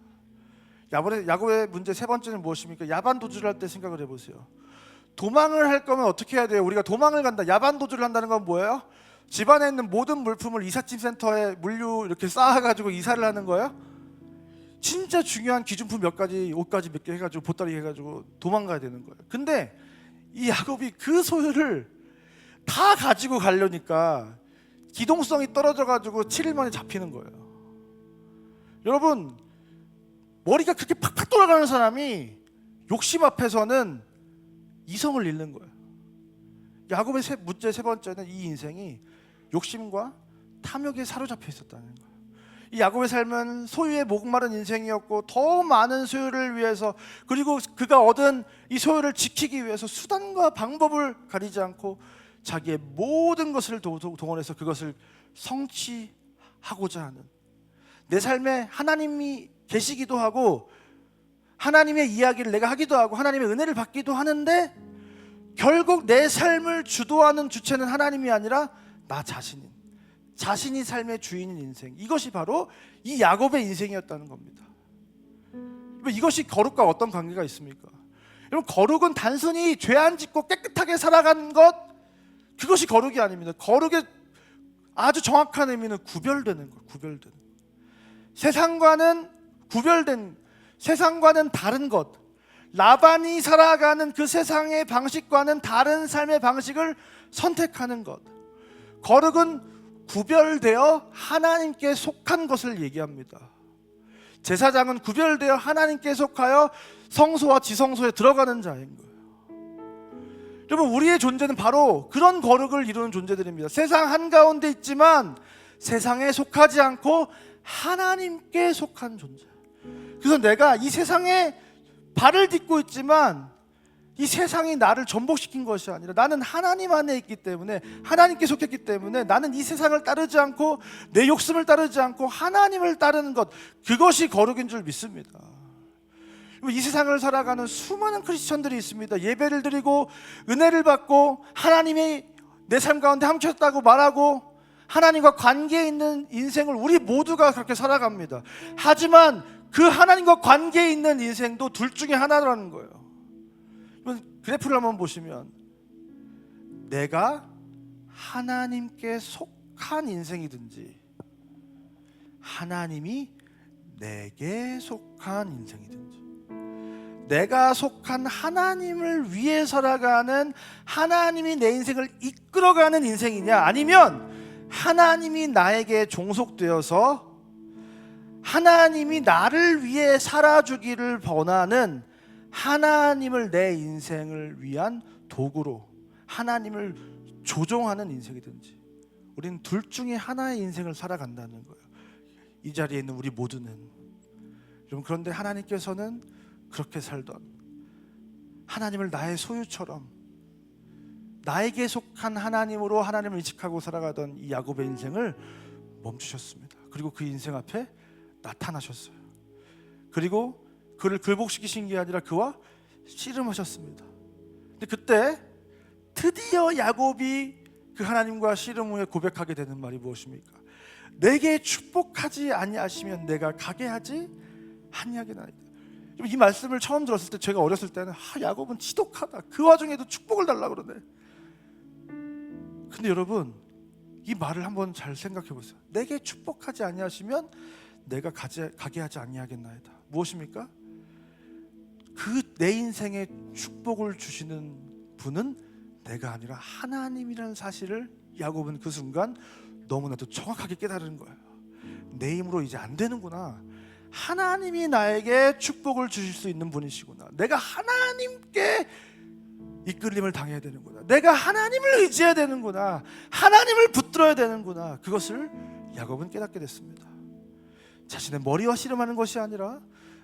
야곱의 문제 세 번째는 무엇입니까? 야반 도주를 할 때 생각을 해보세요. 도망을 할 거면 어떻게 해야 돼요? 우리가 도망을 간다, 야반 도주를 한다는 건 뭐예요? 집안에 있는 모든 물품을 이삿짐 센터에 물류 이렇게 쌓아가지고 이사를 하는 거예요? 진짜 중요한 기준품 몇 가지, 옷까지 몇 개 해가지고 보따리 해가지고 도망가야 되는 거예요. 근데 이 야곱이 그 소유를 다 가지고 가려니까 기동성이 떨어져가지고 7일 만에 잡히는 거예요. 여러분, 머리가 그렇게 팍팍 돌아가는 사람이 욕심 앞에서는 이성을 잃는 거예요. 야곱의 문제 세 번째는 이 인생이 욕심과 탐욕에 사로잡혀 있었다는 거예요. 이 야곱의 삶은 소유에 목마른 인생이었고 더 많은 소유를 위해서 그리고 그가 얻은 이 소유를 지키기 위해서 수단과 방법을 가리지 않고 자기의 모든 것을 동원해서 그것을 성취하고자 하는 내 삶에 하나님이 계시기도 하고 하나님의 이야기를 내가 하기도 하고 하나님의 은혜를 받기도 하는데 결국 내 삶을 주도하는 주체는 하나님이 아니라 나 자신이 삶의 주인인 인생. 이것이 바로 이 야곱의 인생이었다는 겁니다. 이것이 거룩과 어떤 관계가 있습니까? 여러분, 거룩은 단순히 죄 안 짓고 깨끗하게 살아가는 것, 그것이 거룩이 아닙니다. 거룩의 아주 정확한 의미는 구별되는 거예요. 구별되는 거. 세상과는 구별된, 세상과는 다른 것, 라반이 살아가는 그 세상의 방식과는 다른 삶의 방식을 선택하는 것. 거룩은 구별되어 하나님께 속한 것을 얘기합니다. 제사장은 구별되어 하나님께 속하여 성소와 지성소에 들어가는 자인 거예요. 여러분, 우리의 존재는 바로 그런 거룩을 이루는 존재들입니다. 세상 한가운데 있지만 세상에 속하지 않고 하나님께 속한 존재. 그래서 내가 이 세상에 발을 딛고 있지만 이 세상이 나를 전복시킨 것이 아니라 나는 하나님 안에 있기 때문에, 하나님께 속했기 때문에 나는 이 세상을 따르지 않고 내 욕심을 따르지 않고 하나님을 따르는 것, 그것이 거룩인 줄 믿습니다. 이 세상을 살아가는 수많은 크리스천들이 있습니다. 예배를 드리고 은혜를 받고 하나님이 내 삶 가운데 함께 했다고 말하고 하나님과 관계에 있는 인생을 우리 모두가 그렇게 살아갑니다. 하지만 그 하나님과 관계에 있는 인생도 둘 중에 하나라는 거예요. 그래프를 한번 보시면 내가 하나님께 속한 인생이든지 하나님이 내게 속한 인생이든지, 내가 속한 하나님을 위해 살아가는, 하나님이 내 인생을 이끌어가는 인생이냐, 아니면 하나님이 나에게 종속되어서 하나님이 나를 위해 살아주기를 원하는 하나님을 내 인생을 위한 도구로 하나님을 조종하는 인생이든지, 우리는 둘 중에 하나의 인생을 살아간다는 거예요. 이 자리에 있는 우리 모두는. 여러분, 그런데 하나님께서는 그렇게 살던, 하나님을 나의 소유처럼 나에게 속한 하나님으로 하나님을 의식하고 살아가던 이 야곱의 인생을 멈추셨습니다. 그리고 그 인생 앞에 나타나셨어요. 그리고 그를 굴복시키신 게 아니라 그와 씨름하셨습니다. 근데 그때 드디어 야곱이 그 하나님과 씨름 후에 고백하게 되는 말이 무엇입니까? 내게 축복하지 아니하시면 내가 가게 하지 아니하겠나이다. 이 말씀을 처음 들었을 때, 제가 어렸을 때는 야곱은 지독하다, 그 와중에도 축복을 달라고 그러네. 근데 여러분, 이 말을 한번 잘 생각해 보세요. 내게 축복하지 아니하시면 내가 가게 하지 아니하겠나이다. 무엇입니까? 그 내 인생에 축복을 주시는 분은 내가 아니라 하나님이라는 사실을 야곱은 그 순간 너무나도 정확하게 깨달은 거예요. 내 힘으로 이제 안 되는구나. 하나님이 나에게 축복을 주실 수 있는 분이시구나. 내가 하나님께 이끌림을 당해야 되는구나. 내가 하나님을 의지해야 되는구나. 하나님을 붙들어야 되는구나. 그것을 야곱은 깨닫게 됐습니다. 자신의 머리와 씨름하는 것이 아니라,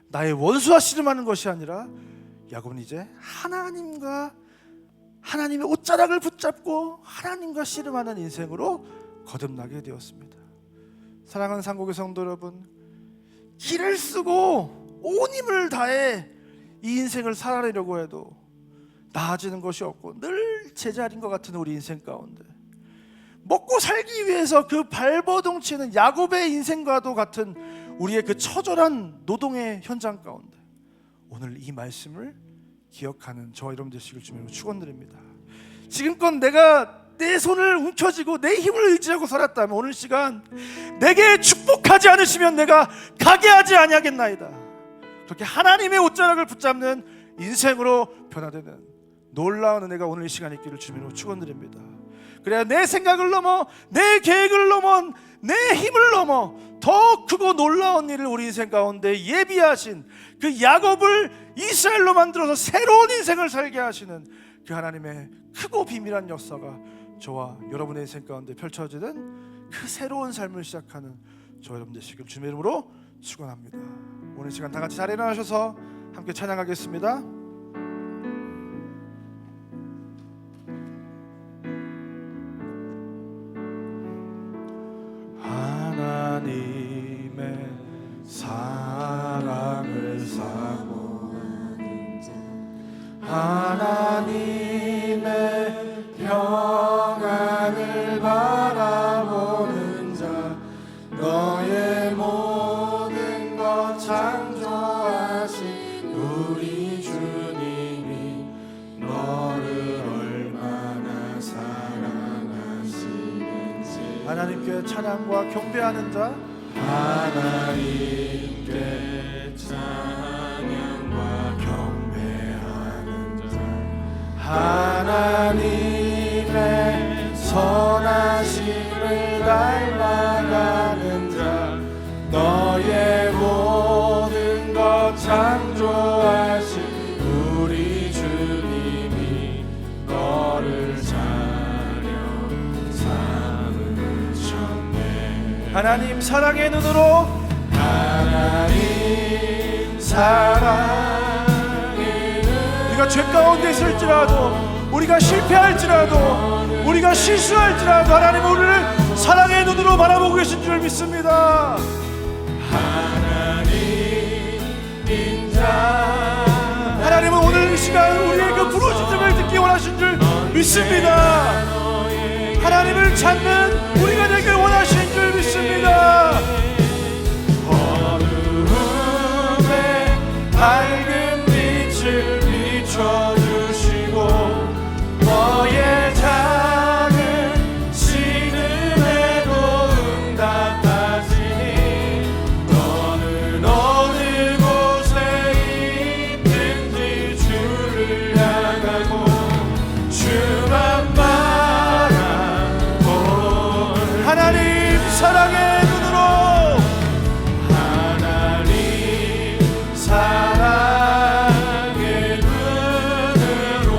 나의 원수와 씨름하는 것이 아니라, 야곱은 이제 하나님과, 하나님의 옷자락을 붙잡고 하나님과 씨름하는 인생으로 거듭나게 되었습니다. 사랑하는 상국의 성도 여러분, 기를 쓰고 온 힘을 다해 이 인생을 살아내려고 해도 나아지는 것이 없고 늘 제자리인 것 같은 우리 인생 가운데, 먹고 살기 위해서 그 발버둥치는 야곱의 인생과도 같은 우리의 그 처절한 노동의 현장 가운데, 오늘 이 말씀을 기억하는 저와 여러분 되시길 주님으로 축원드립니다. 지금껏 내가 내 손을 움켜쥐고 내 힘을 의지하고 살았다면 오늘 시간, 내게 축복하지 않으시면 내가 가게 하지 아니하겠나이다. 그렇게 하나님의 옷자락을 붙잡는 인생으로 변화되는 놀라운 은혜가 오늘 이 시간에 있기를 주님으로 축원드립니다. 그래야 내 생각을 넘어, 내 계획을 넘어, 내 힘을 넘어 더 크고 놀라운 일을 우리 인생 가운데 예비하신 그 야곱을 이스라엘로 만들어서 새로운 인생을 살게 하시는 그 하나님의 크고 비밀한 역사가 저와 여러분의 인생 가운데 펼쳐지는 그 새로운 삶을 시작하는 저와 여러분 되시길 주님의 이름으로 축원합니다. 오늘 시간 다 같이 자리에 일어나셔서 함께 찬양하겠습니다. 하나님의 사랑을 사모하는 자, 하나님의 평안을 바라보는 자, 너의 모든 것 창조하신 우리 주님이 너를 얼마나 사랑하시는지. 하나님 하나님께 찬양과 경배하는 자,
하나님께 찬양과 경배하는 자,
하나님의 선하심을 닮아가는 자, 너의 모든 것 창조하신 우리 주님이 너를 차려 삼으셨네. 하나님 사랑의 눈으로, 하나님 사랑의 눈, 우리가 죄 가운데 있을지라도, 우리가 실패할지라도, 우리가 실수할지라도 하나님 우리를 사랑의 눈으로 바라보고 계신 줄 믿습니다.
하나님 인자,
하나님은 오늘 이 시간 우리의 그 부르짖음을 듣기 원하신 줄 믿습니다. 하나님을 찾는 우리가 되길 원하신 줄 믿습니다. 어두움에 밝은 빛을 비춰주시고 너의 작은 신음에도 응답하시니 너는 어느 곳에 있든지 주를 향하고 주만 바라볼. 하나님 사랑의 눈으로, 하나님 사랑의 눈으로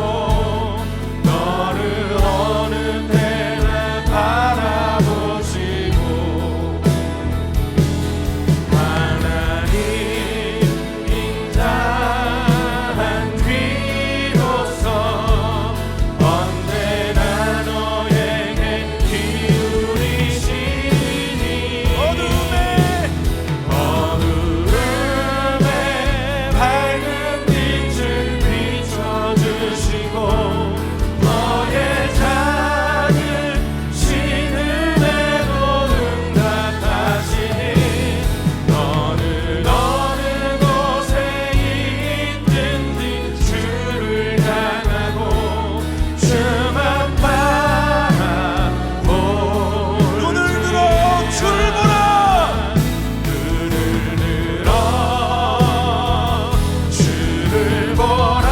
너를 어느 때나 바라보시고 하나님 인자한 귀로서 언제나 너에게 기울이시니 어둠에 밝은 빛을 비춰주시고 너의 작은 신음에도 응답하시니 너는 어느 곳에 있든지 주를 향하고 주만 바라볼. 눈을 들어 주를 보라. 눈을 들어 주를 보라.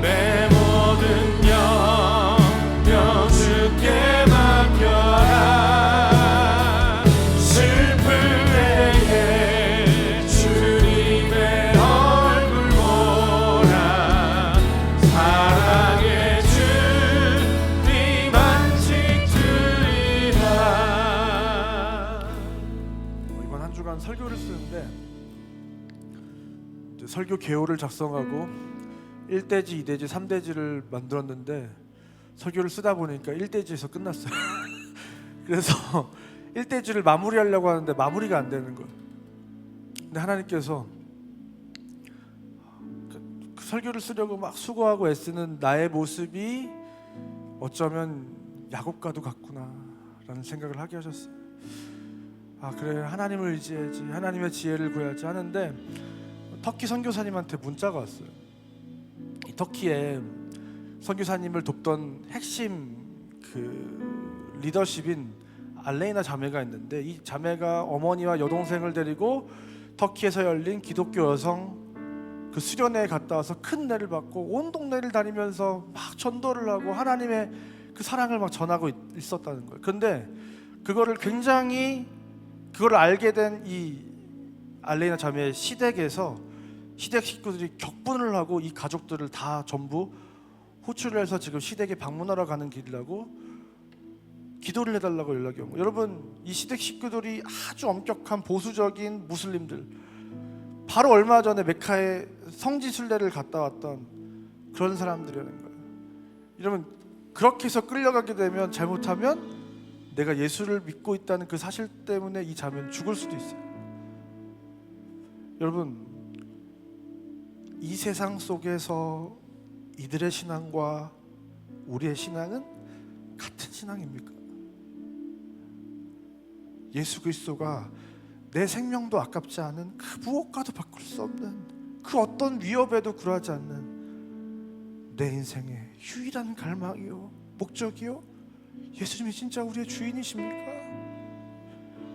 내 모든 염려 주께 맡겨라. 슬플 때에 주님의 얼굴 보라. 사랑의 주님 안식 주리라. 이번 한 주간 설교를 쓰는데 이제 설교 개요를 작성하고 1대지, 2대지, 3대지를 만들었는데 설교를 쓰다 보니까 1대지에서 끝났어요. 그래서 1대지를 마무리하려고 하는데 마무리가 안 되는 거예요. 근데 하나님께서 그 설교를 쓰려고 막 수고하고 애쓰는 나의 모습이 어쩌면 야곱과도 같구나라는 생각을 하게 하셨어요. 아 그래, 하나님을 의지해야지, 하나님의 지혜를 구해야지 하는데 터키 선교사님한테 문자가 왔어요. 이 터키에 선교사님을 돕던 핵심 그 리더십인 알레이나 자매가 있는데, 이 자매가 어머니와 여동생을 데리고 터키에서 열린 기독교 여성 그 수련회에 갔다 와서 큰 은혜를 받고 온 동네를 다니면서 막 전도를 하고 하나님의 그 사랑을 막 전하고 있었다는 거예요. 근데 그거를 알게 된 이 알레이나 자매의 시댁에서 시댁 식구들이 격분을 하고 이 가족들을 다 전부 호출을 해서 지금 시댁에 방문하러 가는 길이라고 기도를 해달라고 연락이 온 거예요. 여러분, 이 시댁 식구들이 아주 엄격한 보수적인 무슬림들, 바로 얼마 전에 메카에 성지 순례를 갔다 왔던 그런 사람들이라는 거예요. 여러분, 그렇게 해서 끌려가게 되면 잘못하면 내가 예수를 믿고 있다는 그 사실 때문에 이 자매는 죽을 수도 있어요. 여러분, 이 세상 속에서 이들의 신앙과 우리의 신앙은 같은 신앙입니까? 예수 그리스도가 내 생명도 아깝지 않은 그 무엇과도 바꿀 수 없는, 그 어떤 위협에도 굴하지 않는 내 인생의 유일한 갈망이요 목적이요 예수님이 진짜 우리의 주인이십니까?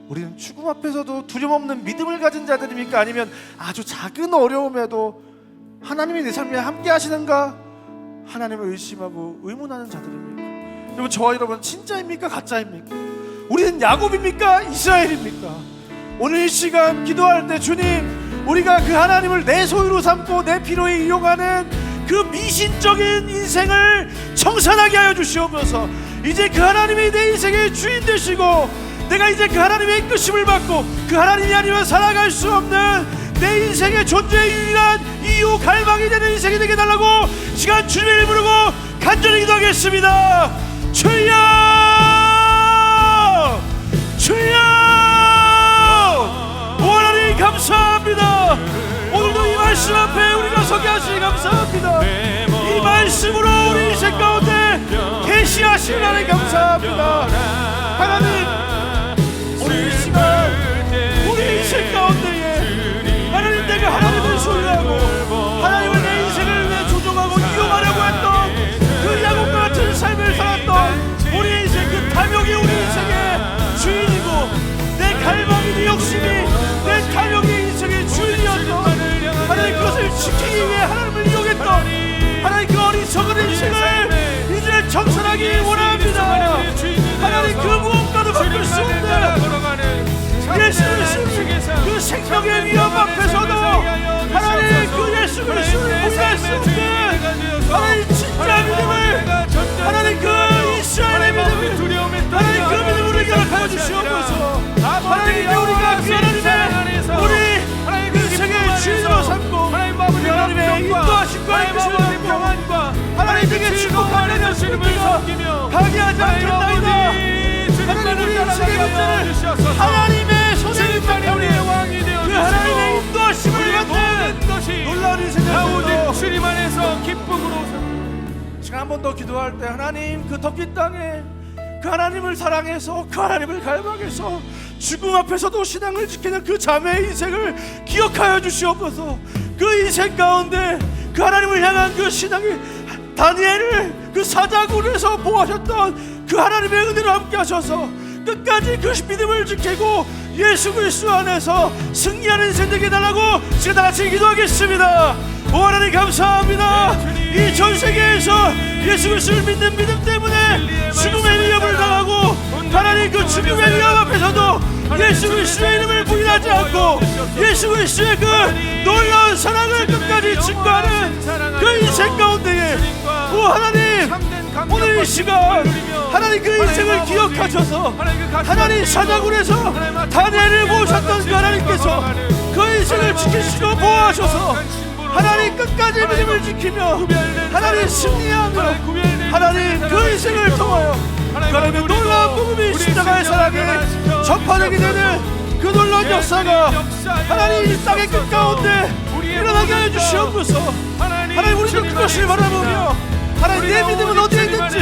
우리는 죽음 앞에서도 두려움 없는 믿음을 가진 자들입니까? 아니면 아주 작은 어려움에도 하나님이 내 삶에 함께 하시는가? 하나님을 의심하고 의문하는 자들입니까? 여러분, 저와 여러분 진짜입니까? 가짜입니까? 우리는 야곱입니까? 이스라엘입니까? 오늘 이 시간 기도할 때 주님, 우리가 그 하나님을 내 소유로 삼고 내 필요에 이용하는 그 미신적인 인생을 청산하게 하여 주시옵소서. 이제 그 하나님이 내 인생의 주인 되시고 내가 이제 그 하나님의 이끄심을 받고 그 하나님이 아니면 살아갈 수 없는 내 인생의 존재의 유일한 이유 갈망이 되는 인생이 되게 달라고 시간 주님을 부르고 간절히 기도하겠습니다. 주여, 주여, 오 하나님 감사합니다. 오늘도 이 말씀 앞에 우리가 서게 하시니 감사합니다. 이 말씀으로 우리 인생 가운데 계시하시는 하나님 감사합니다. 하나님, 오늘 이 시간 우리 인생 가운데에 하나님, 내가 하나님을 소유하고 하나님을 내 인생을 위해 조종하고 이용하려고 했던 그 야곱과 같은 삶을 살았던 우리 인생, 그 탐욕이 우리 인생의 주인이고 내 갈망이, 내 욕심이 내 탐욕이 인생의 주인이었던 하나님, 그것을 지키기 위해 하나님을 이용했던 하나님, 그 어리석은 인생을 이제 정선하기 원합니다. 하나님, 그 무엇과도 바꿀 수 없는 예수 그리스도의 그 생명의 위험 앞에서도 하나님, 그 예수 그리스도를 몰랄 수 없는 하나님 진짜 믿음을, 하나님 그 이스라엘의 믿음을, 하나님 그 믿음을 결합하여 주시옵소서. 하나님, 이제 우리가 그 하나님의 우리 인생의 주인으로 삼고 하나님의 인도하심과 이끄심을 받고 하나님 되게 축복하는 연습을 파괴하지 않겠나이다. 하나님, 우리 인생의 문제를 하나님의 손에 맡기오니 그 하나님의 인도하심을 받는 놀라운 인생을 살고
주님 안에서 기쁨으로
지금 한 번 더 기도할 때 하나님, 그 터키 땅에 그 하나님을 사랑해서 그 하나님을 갈망해서 죽음 앞에서도 신앙을 지키는 그 자매의 인생을 기억하여 주시옵소서. 그 인생 가운데 그 하나님을 향한 그 신앙이 다니엘을 그 사자굴에서 보호하셨던 그 하나님의 은혜로 함께 하셔서 끝까지 그 믿음을 지키고 예수 그리스도 안에서 승리하는 인생 되게 해달라고 지금 다 같이 기도하겠습니다. 오 하나님 감사합니다. 이 전 세계에서 예수 그리스도를 믿는 믿음 때문에 죽음의 위협을 당하고 하나님, 그 죽음의 위협 앞에서도 예수 그리스도의 이름을 부인하지 않고 예수 그리스도의 그 놀라운 사랑을 끝까지 증거하는 그 인생 가운데에 오 하나님, 오늘 이 시간 하나님 그 인생을 기억하셔서 하나님 사자굴에서 다니엘을 모셨던 그 하나님께서 그 인생을 지키시고 보호하셔서 하나님 끝까지 믿음을 지키며 하나님 승리하며 하나님 그 인생을 통하여 하나님의 놀라운 복음이 십자가의 사랑에 전파되게 되는 그 놀라운 역사가 하나님 이 땅의 끝가운데 일어나게 하여 주시옵소서. 하나님, 우리도 그것을 바라보며 하나님, 내 믿음은 어디에 있는지,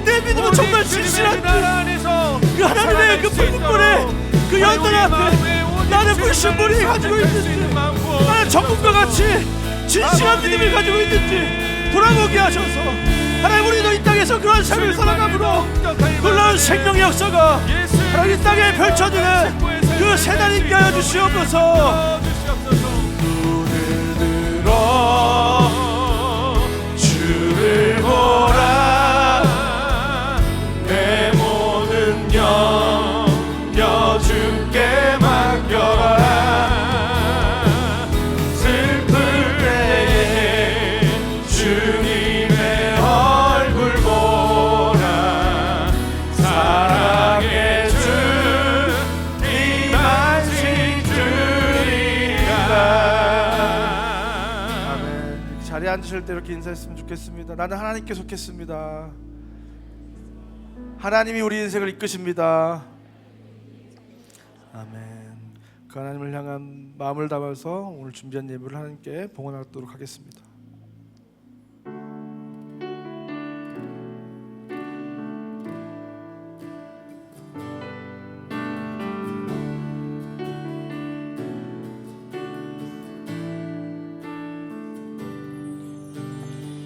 내 믿음은 정말 진실한지 그 하나님의 그 불꽃불에 그 연단 앞에 나는 불신불이 가지고 있는지, 나는 전국과 같이 진실한 믿음을 가지고 있는지 돌아보게 하셔서 하나님, 우리도 이 땅에서 그런 삶을 살아감으로 놀라운 생명의 역사가 하나님 이 땅에 펼쳐지는 그 새날이 있게 하여 주시옵소서.
눈을 들어 주를 보라, 내 모든 염려 주께 맡겨라. 슬플 때에 주님의 얼굴 보라, 사랑의 주 임하신 주리라.
아멘. 자리에 앉으실 때 이렇게 인사했으면 좋겠습니다. 나는 하나님께 속했습니다. 하나님이 우리 인생을 이끄십니다. 아멘. 그 하나님을 향한 마음을 담아서 오늘 준비한 예배를 하나님께 봉헌하도록 하겠습니다.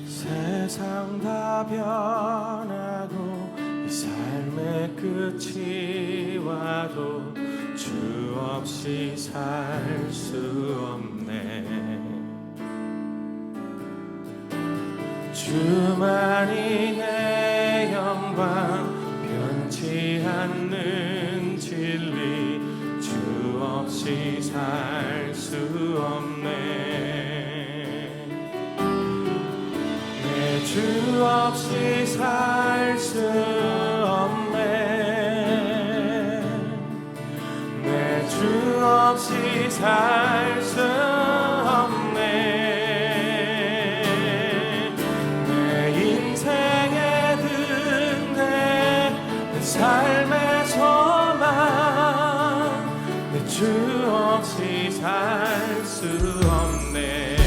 세상 다 변하고 이 삶의 끝이 와도 주 없이 살 수 없네. 주만이 내 영광, 변치 않는 진리, 주 없이 살 수 없네. 내 주 없이 살 수 없네. 내 주 없이 살 수 없네. 내 인생의 든내 내 삶의 소망, 내 주 없이 살 수 없네.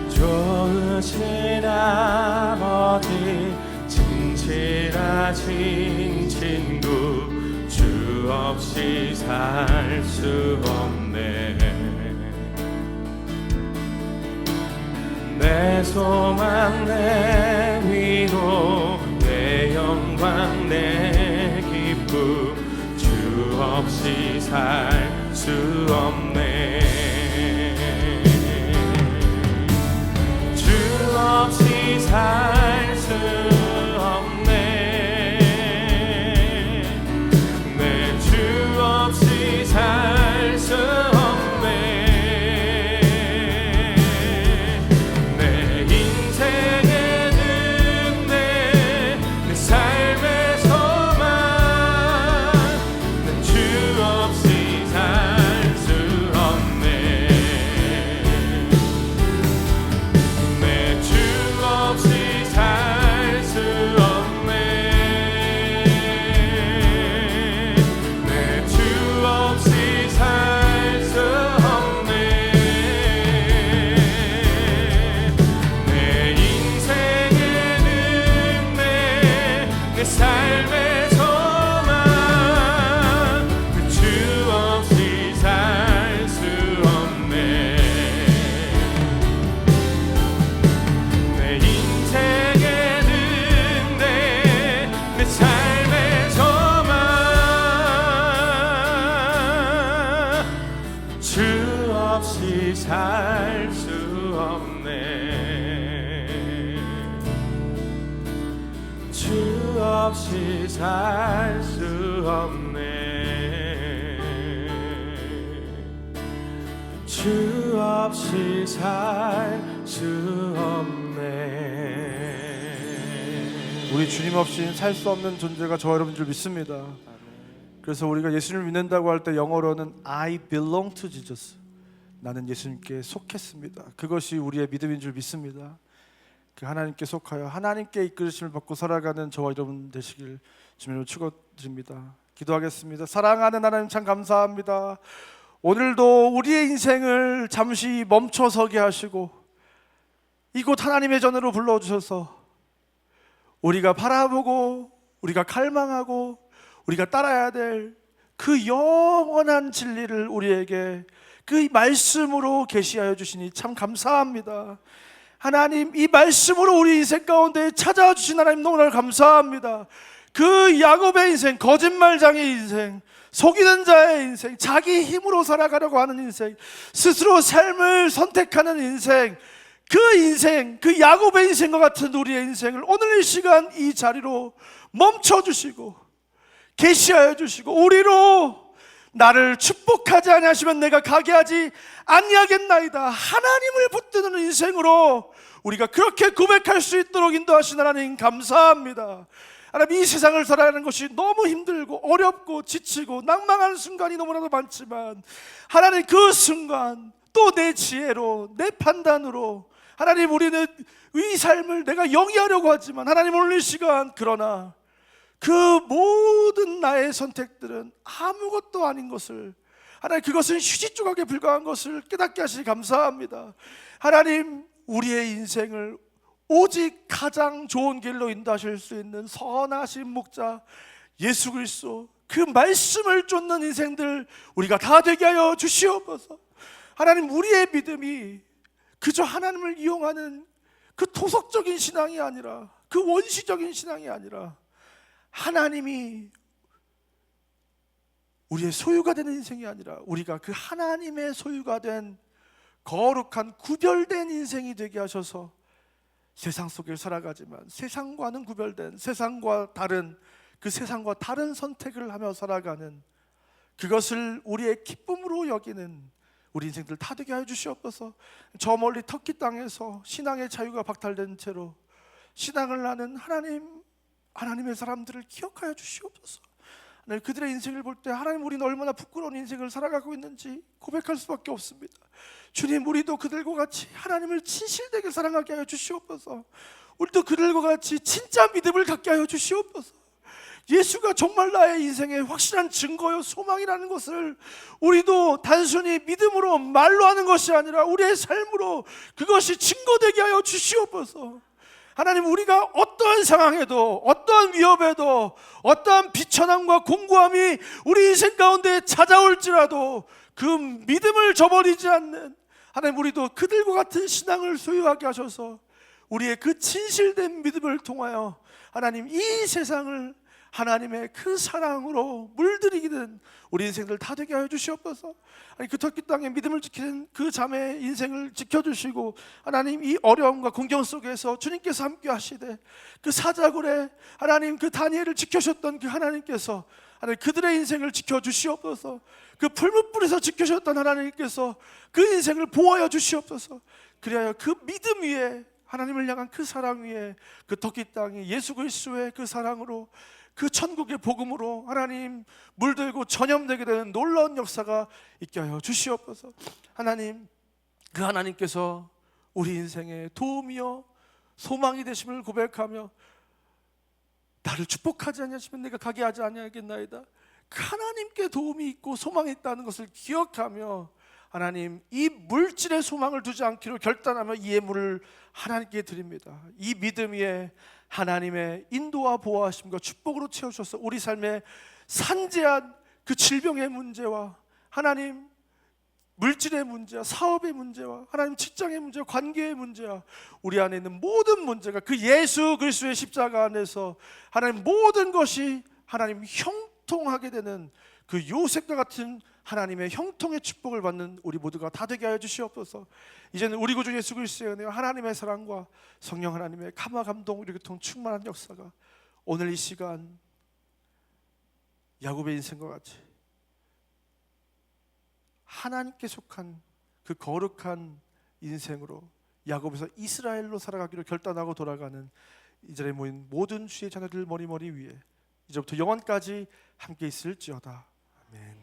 좋으신 아버지, 진실하신 친구, 주 없이 살 수 없네. 내 소망, 내 위로, 내 영광, 내 기쁨, 주 없이 살 수 없네. 주 없이 살 수 없네. 내 주 없이 살 수 없네. 내 인생의 든내 내 삶의 소망, 내 주 없이 살 수 없네. 내 주 없이 살 수 없네. 내 주 없이 살 수 없네. 내 인생의 든내 내 삶의 소망, 내 주 없이 살 수 없네. 내 인생의 든내 내 삶의 소망, 주 없이 살 수 없네. 주 없이 살 수 없네. 주 없이 살 수 없네.
우리 주님 없이는 살 수 없는 존재가 저와 여러분 줄 믿습니다. 그래서 우리가 예수님을 믿는다고 할 때 영어로는 I belong to Jesus, 나는 예수님께 속했습니다. 그것이 우리의 믿음인 줄 믿습니다. 그 하나님께 속하여 하나님께 이끌으심을 받고 살아가는 저와 여러분 되시길 주님으로 축원드립니다. 기도하겠습니다. 사랑하는 하나님, 참 감사합니다. 오늘도 우리의 인생을 잠시 멈춰서게 하시고 이곳 하나님의 전으로 불러주셔서 우리가 바라보고 우리가 갈망하고 우리가 따라야 될 그 영원한 진리를 우리에게 그 말씀으로 계시하여 주시니 참 감사합니다. 하나님, 이 말씀으로 우리 인생 가운데 찾아와 주신 하나님 너무나 감사합니다. 그 야곱의 인생, 거짓말장의 인생, 속이는 자의 인생, 자기 힘으로 살아가려고 하는 인생, 스스로 삶을 선택하는 인생, 그 인생, 그 야곱의 인생과 같은 우리의 인생을 오늘 이 시간 이 자리로 멈춰주시고 계시하여 주시고 우리로 나를 축복하지 아니하시면 내가 가게 하지 아니하겠나이다, 하나님을 붙드는 인생으로 우리가 그렇게 고백할 수 있도록 인도하신 하나님 감사합니다. 하나님, 이 세상을 살아가는 것이 너무 힘들고 어렵고 지치고 낭망하는 순간이 너무나도 많지만 하나님, 그 순간 또 내 지혜로 내 판단으로 하나님, 우리는 이 삶을 내가 영위하려고 하지만 하나님, 오늘 이 시간 그러나 그 모든 나의 선택들은 아무것도 아닌 것을, 하나님, 그것은 휴지 조각에 불과한 것을 깨닫게 하시니 감사합니다. 하나님, 우리의 인생을 오직 가장 좋은 길로 인도하실 수 있는 선하신 목자 예수 그리스도 그 말씀을 쫓는 인생들 우리가 다 되게 하여 주시옵소서. 하나님, 우리의 믿음이 그저 하나님을 이용하는 그 토속적인 신앙이 아니라, 그 원시적인 신앙이 아니라, 하나님이 우리의 소유가 되는 인생이 아니라 우리가 그 하나님의 소유가 된 거룩한 구별된 인생이 되게 하셔서 세상 속에 살아가지만 세상과는 구별된, 세상과 다른, 그 세상과 다른 선택을 하며 살아가는, 그것을 우리의 기쁨으로 여기는 우리 인생들 다 되게 하여 주시옵소서. 저 멀리 터키 땅에서 신앙의 자유가 박탈된 채로 신앙을 하는 하나님의 사람들을 기억하여 주시옵소서. 그들의 인생을 볼 때 하나님, 우리는 얼마나 부끄러운 인생을 살아가고 있는지 고백할 수밖에 없습니다. 주님, 우리도 그들과 같이 하나님을 진실되게 사랑하게 하여 주시옵소서. 우리도 그들과 같이 진짜 믿음을 갖게 하여 주시옵소서. 예수가 정말 나의 인생의 확실한 증거요 소망이라는 것을 우리도 단순히 믿음으로 말로 하는 것이 아니라 우리의 삶으로 그것이 증거되게 하여 주시옵소서. 하나님, 우리가 어떠한 상황에도, 어떠한 위협에도, 어떠한 비천함과 공고함이 우리 인생 가운데 찾아올지라도 그 믿음을 저버리지 않는, 하나님, 우리도 그들과 같은 신앙을 소유하게 하셔서 우리의 그 진실된 믿음을 통하여 하나님, 이 세상을 하나님의 그 사랑으로 물들이기는 우리 인생들 다 되게 하여 주시옵소서. 그 터키 땅에 믿음을 지키는 그 자매의 인생을 지켜주시고, 하나님, 이 어려움과 공경 속에서 주님께서 함께 하시되 그 사자굴에 하나님 그 다니엘을 지켜주셨던 그 하나님께서 하나님 그들의 인생을 지켜주시옵소서. 그 풀무불에서 지켜주셨던 하나님께서 그 인생을 보호하여 주시옵소서. 그리하여 그 믿음 위에, 하나님을 향한 그 사랑 위에, 그 터키 땅이 예수 그리스도의 그 사랑으로, 그 천국의 복음으로 하나님 물들고 전염되게 되는 놀라운 역사가 있게 하여 주시옵소서. 하나님, 그 하나님께서 우리 인생의 도움이요 소망이 되심을 고백하며, 나를 축복하지 아니하시면 내가 가게 하지 아니하겠나이다. 그 하나님께 도움이 있고 소망이 있다는 것을 기억하며, 하나님, 이 물질의 소망을 두지 않기로 결단하며 이 예물을 하나님께 드립니다. 이 믿음 위에 하나님의 인도와 보호하심과 축복으로 채우셔서 우리 삶의 산재한 그 질병의 문제와, 하나님 물질의 문제와, 사업의 문제와, 하나님 직장의 문제와, 관계의 문제와, 우리 안에 있는 모든 문제가 그 예수 그리스도의 십자가 안에서 하나님 모든 것이 하나님 형통하게 되는 그 요셉과 같은 하나님의 형통의 축복을 받는 우리 모두가 다 되게 하여 주시옵소서. 이제는 우리 구주 예수 그리스도의 은혜와 하나님의 사랑과 성령 하나님의 감화 감동 우리 교통 충만한 역사가 오늘 이 시간 야곱의 인생과 같이 하나님께 속한 그 거룩한 인생으로 야곱에서 이스라엘로 살아가기로 결단하고 돌아가는 이 자리에 모인 모든 주의 자녀들 머리머리 위에 이제부터 영원까지 함께 있을지어다. 아멘.